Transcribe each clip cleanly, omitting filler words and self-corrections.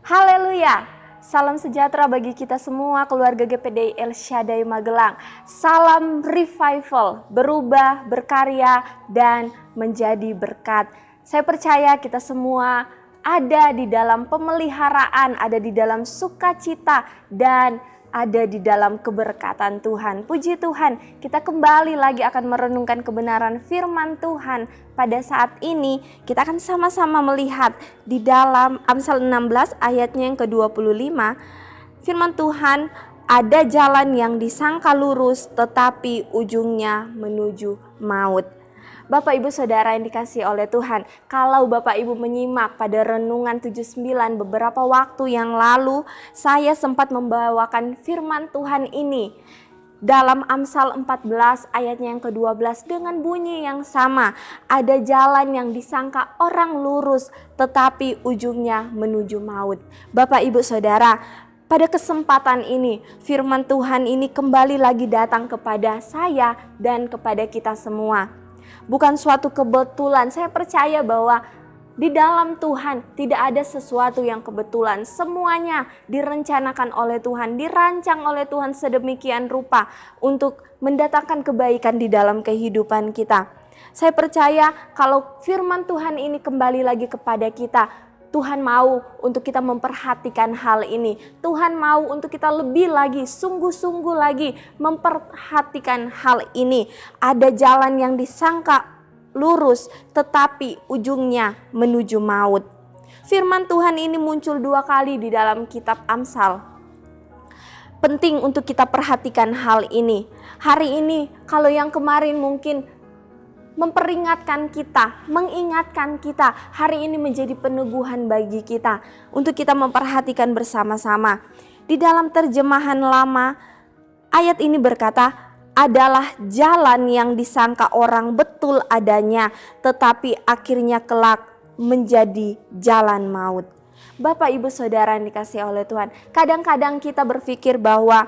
Haleluya! Salam sejahtera bagi kita semua keluarga GPDI El Shaddai Magelang. Salam revival, berubah, berkarya, dan menjadi berkat. Saya percaya kita semua ada di dalam pemeliharaan, ada di dalam sukacita, dan ada di dalam keberkatan Tuhan. Puji Tuhan, kita kembali lagi akan merenungkan kebenaran firman Tuhan. Pada saat ini kita akan sama-sama melihat di dalam Amsal 16 ayatnya yang ke-25. Firman Tuhan, ada jalan yang disangka lurus tetapi ujungnya menuju maut. Bapak Ibu Saudara yang dikasihi oleh Tuhan, kalau Bapak Ibu menyimak pada Renungan 79 beberapa waktu yang lalu, saya sempat membawakan firman Tuhan ini dalam Amsal 14 ayatnya yang ke-12 dengan bunyi yang sama. Ada jalan yang disangka orang lurus tetapi ujungnya menuju maut. Bapak Ibu Saudara, pada kesempatan ini firman Tuhan ini kembali lagi datang kepada saya dan kepada kita semua. Bukan suatu kebetulan, saya percaya bahwa di dalam Tuhan tidak ada sesuatu yang kebetulan. Semuanya direncanakan oleh Tuhan, dirancang oleh Tuhan sedemikian rupa untuk mendatangkan kebaikan di dalam kehidupan kita. Saya percaya kalau firman Tuhan ini kembali lagi kepada kita, Tuhan mau untuk kita memperhatikan hal ini. Tuhan mau untuk kita lebih lagi, sungguh-sungguh lagi memperhatikan hal ini. Ada jalan yang disangka lurus tetapi ujungnya menuju maut. Firman Tuhan ini muncul 2 kali di dalam kitab Amsal. Penting untuk kita perhatikan hal ini. Hari ini kalau yang kemarin mungkin memperingatkan kita, mengingatkan kita, hari ini menjadi peneguhan bagi kita untuk kita memperhatikan bersama-sama. Di dalam terjemahan lama, ayat ini berkata, adalah jalan yang disangka orang betul adanya, tetapi akhirnya kelak menjadi jalan maut. Bapak Ibu Saudara yang dikasihi oleh Tuhan, kadang-kadang kita berpikir bahwa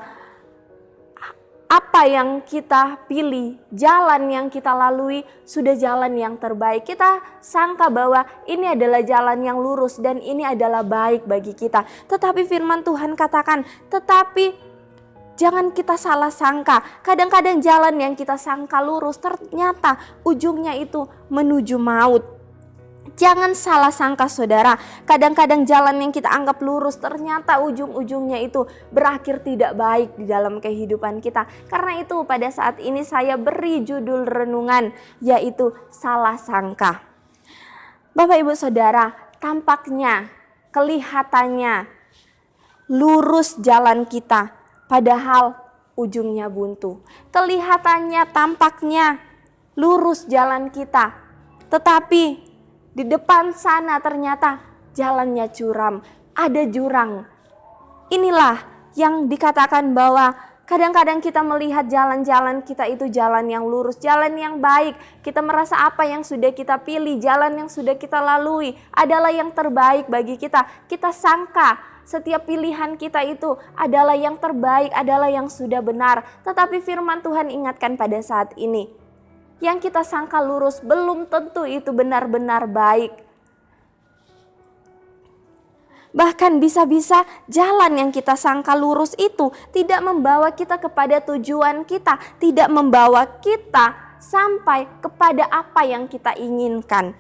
apa yang kita pilih, jalan yang kita lalui sudah jalan yang terbaik. Kita sangka bahwa ini adalah jalan yang lurus dan ini adalah baik bagi kita. Tetapi firman Tuhan katakan, tetapi jangan kita salah sangka. Kadang-kadang jalan yang kita sangka lurus ternyata ujungnya itu menuju maut. Jangan salah sangka saudara, kadang-kadang jalan yang kita anggap lurus ternyata ujung-ujungnya itu berakhir tidak baik di dalam kehidupan kita. Karena itu pada saat ini saya beri judul renungan yaitu salah sangka. Bapak Ibu Saudara, tampaknya, kelihatannya lurus jalan kita padahal ujungnya buntu. Kelihatannya, tampaknya lurus jalan kita, tetapi di depan sana ternyata jalannya curam, ada jurang. Inilah yang dikatakan bahwa kadang-kadang kita melihat jalan-jalan kita itu jalan yang lurus, jalan yang baik. Kita merasa apa yang sudah kita pilih, jalan yang sudah kita lalui adalah yang terbaik bagi kita. Kita sangka setiap pilihan kita itu adalah yang terbaik, adalah yang sudah benar. Tetapi firman Tuhan ingatkan pada saat ini, yang kita sangka lurus belum tentu itu benar-benar baik. Bahkan bisa-bisa jalan yang kita sangka lurus itu tidak membawa kita kepada tujuan kita, tidak membawa kita sampai kepada apa yang kita inginkan.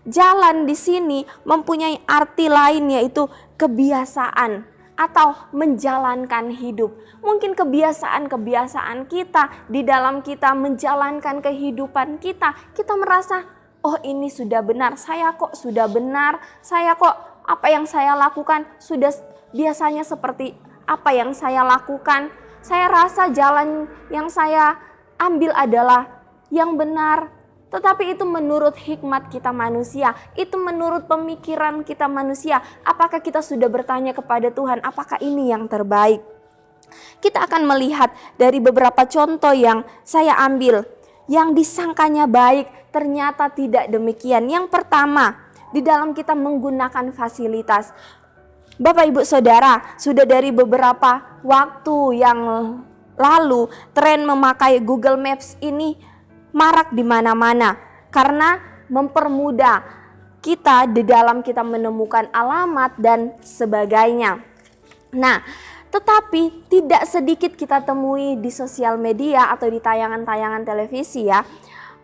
Jalan di sini mempunyai arti lain yaitu kebiasaan atau menjalankan hidup. Mungkin kebiasaan-kebiasaan kita di dalam kita menjalankan kehidupan kita, kita merasa, oh ini sudah benar, saya kok sudah benar, saya kok apa yang saya lakukan sudah biasanya seperti apa yang saya lakukan. Saya rasa jalan yang saya ambil adalah yang benar. Tetapi itu menurut hikmat kita manusia, itu menurut pemikiran kita manusia. Apakah kita sudah bertanya kepada Tuhan, apakah ini yang terbaik? Kita akan melihat dari beberapa contoh yang saya ambil, yang disangkanya baik ternyata tidak demikian. Yang pertama, di dalam kita menggunakan fasilitas. Bapak Ibu Saudara, sudah dari beberapa waktu yang lalu tren memakai Google Maps ini marak di mana-mana karena mempermudah kita di dalam kita menemukan alamat dan sebagainya. Nah, tetapi tidak sedikit kita temui di sosial media atau di tayangan-tayangan televisi ya,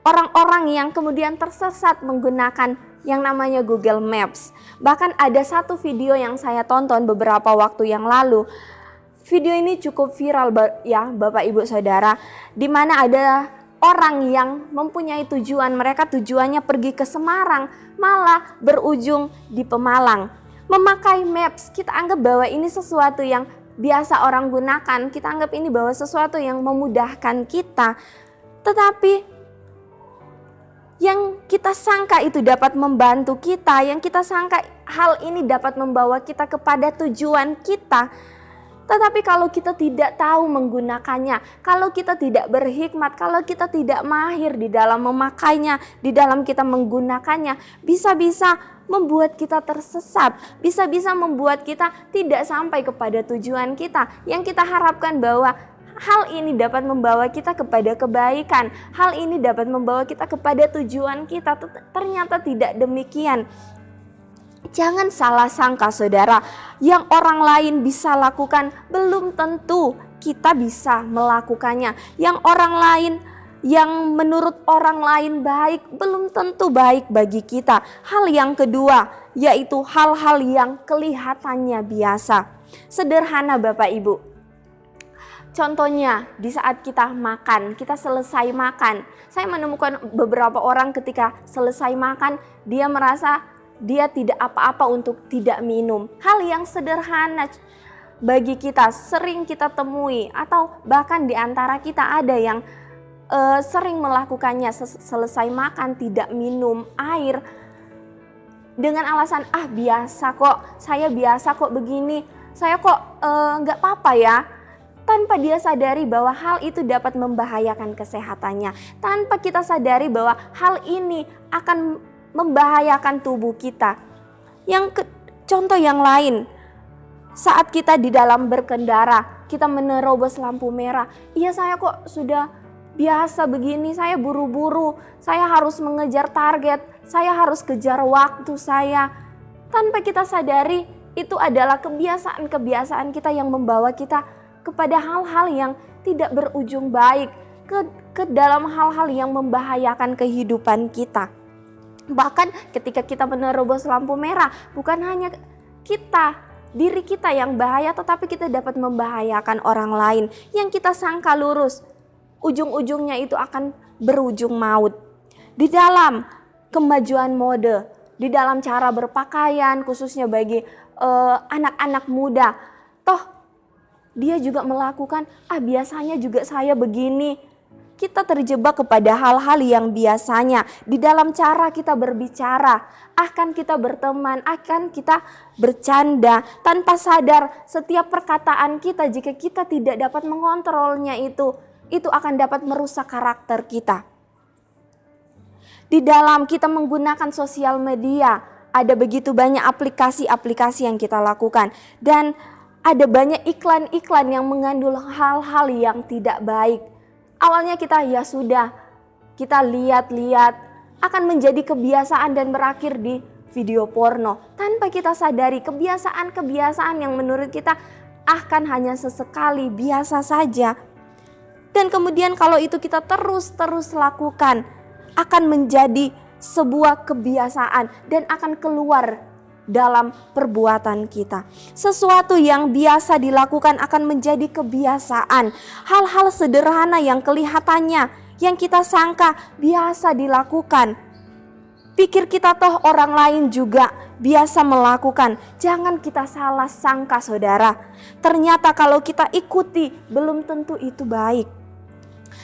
orang-orang yang kemudian tersesat menggunakan yang namanya Google Maps. Bahkan ada satu video yang saya tonton beberapa waktu yang lalu. Video ini cukup viral ya Bapak Ibu Saudara, di mana ada orang yang mempunyai tujuan, mereka tujuannya pergi ke Semarang, malah berujung di Pemalang. Memakai Maps, kita anggap bahwa ini sesuatu yang biasa orang gunakan, kita anggap ini bahwa sesuatu yang memudahkan kita. Tetapi yang kita sangka itu dapat membantu kita, yang kita sangka hal ini dapat membawa kita kepada tujuan kita. Tetapi kalau kita tidak tahu menggunakannya, kalau kita tidak berhikmat, kalau kita tidak mahir di dalam memakainya, di dalam kita menggunakannya, bisa-bisa membuat kita tersesat, bisa-bisa membuat kita tidak sampai kepada tujuan kita. Yang kita harapkan bahwa hal ini dapat membawa kita kepada kebaikan, hal ini dapat membawa kita kepada tujuan kita, ternyata tidak demikian. Jangan salah sangka saudara, yang orang lain bisa lakukan belum tentu kita bisa melakukannya. Yang orang lain, yang menurut orang lain baik, belum tentu baik bagi kita. Hal yang kedua, yaitu hal-hal yang kelihatannya biasa. Sederhana Bapak Ibu. Contohnya di saat kita makan, kita selesai makan. Saya menemukan beberapa orang ketika selesai makan, dia merasa dia tidak apa-apa untuk tidak minum. Hal yang sederhana bagi kita, sering kita temui, atau bahkan di antara kita ada yang sering melakukannya, selesai makan tidak minum air dengan alasan biasa kok, saya biasa kok begini, saya kok nggak apa-apa ya. Tanpa dia sadari bahwa hal itu dapat membahayakan kesehatannya, tanpa kita sadari bahwa hal ini akan membahayakan tubuh kita. Contoh yang lain, saat kita di dalam berkendara, kita menerobos lampu merah. Iya, saya kok sudah biasa begini, saya buru-buru, saya harus mengejar target, saya harus kejar waktu saya. Tanpa kita sadari, itu adalah kebiasaan-kebiasaan kita yang membawa kita kepada hal-hal yang tidak berujung baik, ke dalam hal-hal yang membahayakan kehidupan kita. Bahkan ketika kita menerobos lampu merah, bukan hanya diri kita yang bahaya, tetapi kita dapat membahayakan orang lain yang kita sangka lurus. Ujung-ujungnya itu akan berujung maut. Di dalam kemajuan mode, di dalam cara berpakaian, khususnya bagi anak-anak muda, toh dia juga melakukan, biasanya juga saya begini. Kita terjebak kepada hal-hal yang biasanya. Di dalam cara kita berbicara, akan kita berteman, akan kita bercanda, tanpa sadar setiap perkataan kita, jika kita tidak dapat mengontrolnya, itu akan dapat merusak karakter kita. Di dalam kita menggunakan sosial media, ada begitu banyak aplikasi-aplikasi yang kita lakukan, dan ada banyak iklan-iklan yang mengandung hal-hal yang tidak baik. Awalnya kita kita lihat-lihat, akan menjadi kebiasaan dan berakhir di video porno. Tanpa kita sadari, kebiasaan-kebiasaan yang menurut kita akan hanya sesekali, biasa saja. Dan kemudian kalau itu kita terus lakukan, akan menjadi sebuah kebiasaan dan akan keluar dalam perbuatan kita. Sesuatu yang biasa dilakukan akan menjadi kebiasaan. Hal-hal sederhana yang kelihatannya, yang kita sangka biasa dilakukan, pikir kita toh orang lain juga biasa melakukan. Jangan kita salah sangka saudara. Ternyata kalau kita ikuti, belum tentu itu baik.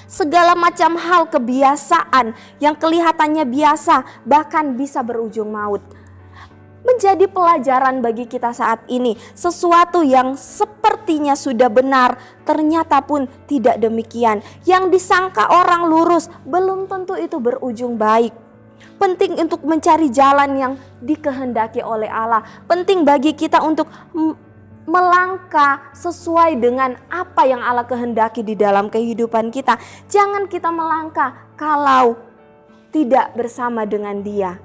Segala macam hal kebiasaan yang kelihatannya biasa bahkan bisa berujung maut. Menjadi pelajaran bagi kita saat ini, sesuatu yang sepertinya sudah benar ternyata pun tidak demikian. Yang disangka orang lurus belum tentu itu berujung baik. Penting untuk mencari jalan yang dikehendaki oleh Allah. Penting bagi kita untuk melangkah sesuai dengan apa yang Allah kehendaki di dalam kehidupan kita. Jangan kita melangkah kalau tidak bersama dengan Dia.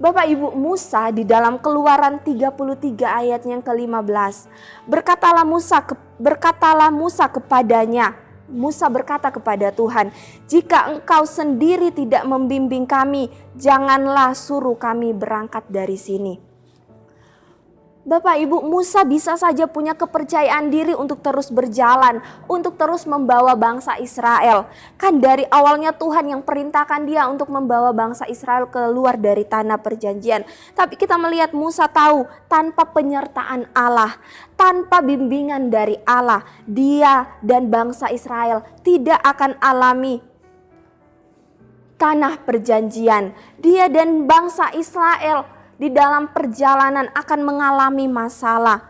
Bapak Ibu, Musa di dalam Keluaran 33 ayat yang ke-15. Berkatalah Musa kepadanya. Musa berkata kepada Tuhan, "Jika engkau sendiri tidak membimbing kami, janganlah suruh kami berangkat dari sini." Bapak Ibu, Musa bisa saja punya kepercayaan diri untuk terus berjalan, untuk terus membawa bangsa Israel. Kan dari awalnya Tuhan yang perintahkan dia untuk membawa bangsa Israel keluar dari tanah perjanjian. Tapi kita melihat Musa tahu tanpa penyertaan Allah, tanpa bimbingan dari Allah, dia dan bangsa Israel tidak akan alami tanah perjanjian. Dia dan bangsa Israel di dalam perjalanan akan mengalami masalah.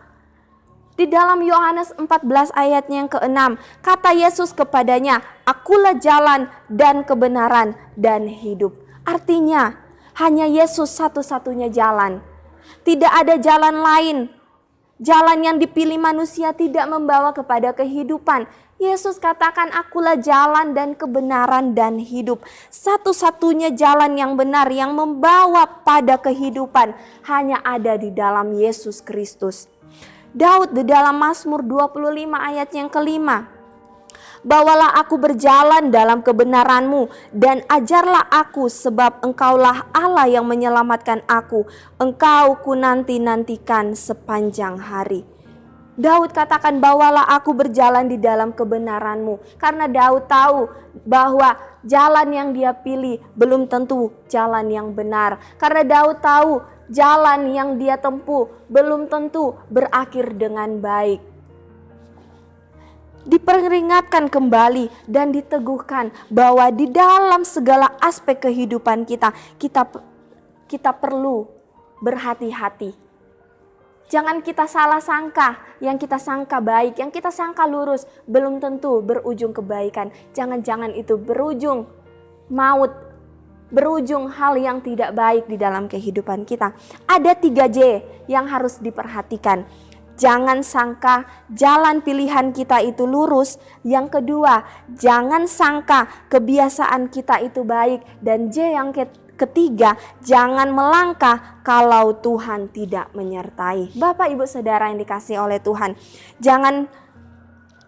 Di dalam Yohanes 14 ayatnya yang ke-6, kata Yesus kepadanya, "Akulah jalan dan kebenaran dan hidup." Artinya, hanya Yesus satu-satunya jalan. Tidak ada jalan lain. Jalan yang dipilih manusia tidak membawa kepada kehidupan. Yesus katakan, "Akulah jalan dan kebenaran dan hidup." Satu-satunya jalan yang benar yang membawa pada kehidupan hanya ada di dalam Yesus Kristus. Daud di dalam Mazmur 25 ayat yang ke-5. "Bawalah aku berjalan dalam kebenaran-Mu dan ajarlah aku, sebab Engkaulah Allah yang menyelamatkan aku. Engkau ku nanti-nantikan sepanjang hari." Daud katakan, "Bawalah aku berjalan di dalam kebenaran-Mu." Karena Daud tahu bahwa jalan yang dia pilih belum tentu jalan yang benar. Karena Daud tahu jalan yang dia tempuh belum tentu berakhir dengan baik. Diperingatkan kembali dan diteguhkan bahwa di dalam segala aspek kehidupan kita perlu berhati-hati. Jangan kita salah sangka, yang kita sangka baik, yang kita sangka lurus, belum tentu berujung kebaikan. Jangan-jangan itu berujung maut, berujung hal yang tidak baik di dalam kehidupan kita. Ada 3J yang harus diperhatikan. Jangan sangka jalan pilihan kita itu lurus. Yang kedua, jangan sangka kebiasaan kita itu baik. Dan J yang ketiga, jangan melangkah kalau Tuhan tidak menyertai. Bapak Ibu Saudara yang dikasihi oleh Tuhan, jangan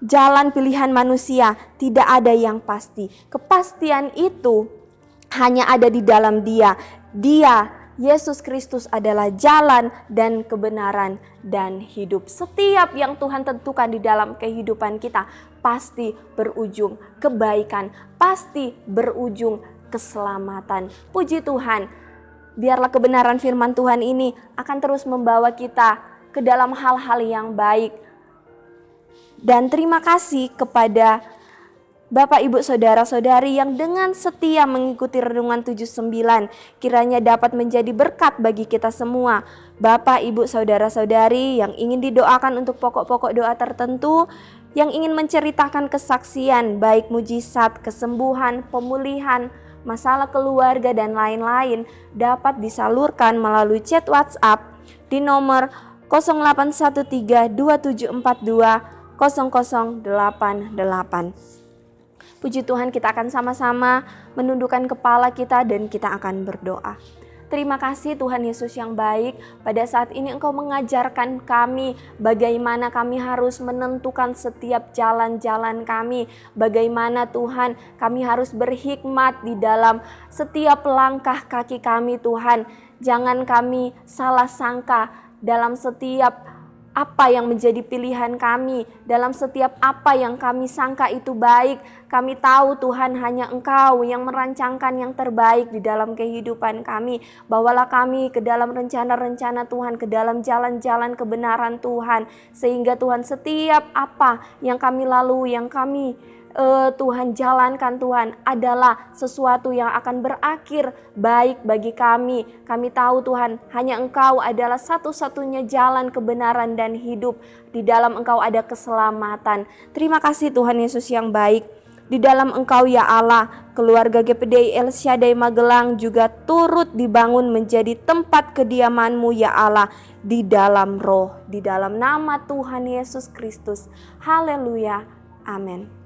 jalan pilihan manusia, tidak ada yang pasti. Kepastian itu hanya ada di dalam Dia. Yesus Kristus adalah jalan dan kebenaran dan hidup. Setiap yang Tuhan tentukan di dalam kehidupan kita pasti berujung kebaikan, pasti berujung keselamatan. Puji Tuhan, biarlah kebenaran firman Tuhan ini akan terus membawa kita ke dalam hal-hal yang baik. Dan terima kasih kepada Bapak, Ibu, Saudara-saudari yang dengan setia mengikuti Renungan 79, kiranya dapat menjadi berkat bagi kita semua. Bapak, Ibu, Saudara-saudari yang ingin didoakan untuk pokok-pokok doa tertentu, yang ingin menceritakan kesaksian, baik mujizat, kesembuhan, pemulihan, masalah keluarga, dan lain-lain, dapat disalurkan melalui chat WhatsApp di nomor 081327420088. Puji Tuhan, kita akan sama-sama menundukkan kepala kita dan kita akan berdoa. Terima kasih Tuhan Yesus yang baik, pada saat ini Engkau mengajarkan kami bagaimana kami harus menentukan setiap jalan-jalan kami. Bagaimana Tuhan kami harus berhikmat di dalam setiap langkah kaki kami Tuhan. Jangan kami salah sangka dalam setiap apa yang menjadi pilihan kami, dalam setiap apa yang kami sangka itu baik. Kami tahu Tuhan hanya Engkau yang merancangkan yang terbaik di dalam kehidupan kami. Bawalah kami ke dalam rencana-rencana Tuhan, ke dalam jalan-jalan kebenaran Tuhan. Sehingga Tuhan setiap apa yang kami lalui, yang kami Tuhan jalankan Tuhan adalah sesuatu yang akan berakhir baik bagi kami. Kami tahu Tuhan hanya Engkau adalah satu-satunya jalan kebenaran dan hidup. Di dalam Engkau ada keselamatan. Terima kasih Tuhan Yesus yang baik. Di dalam Engkau ya Allah, keluarga GPDI El Shaddai Magelang juga turut dibangun menjadi tempat kediaman-Mu ya Allah, di dalam roh, di dalam nama Tuhan Yesus Kristus. Haleluya, amin.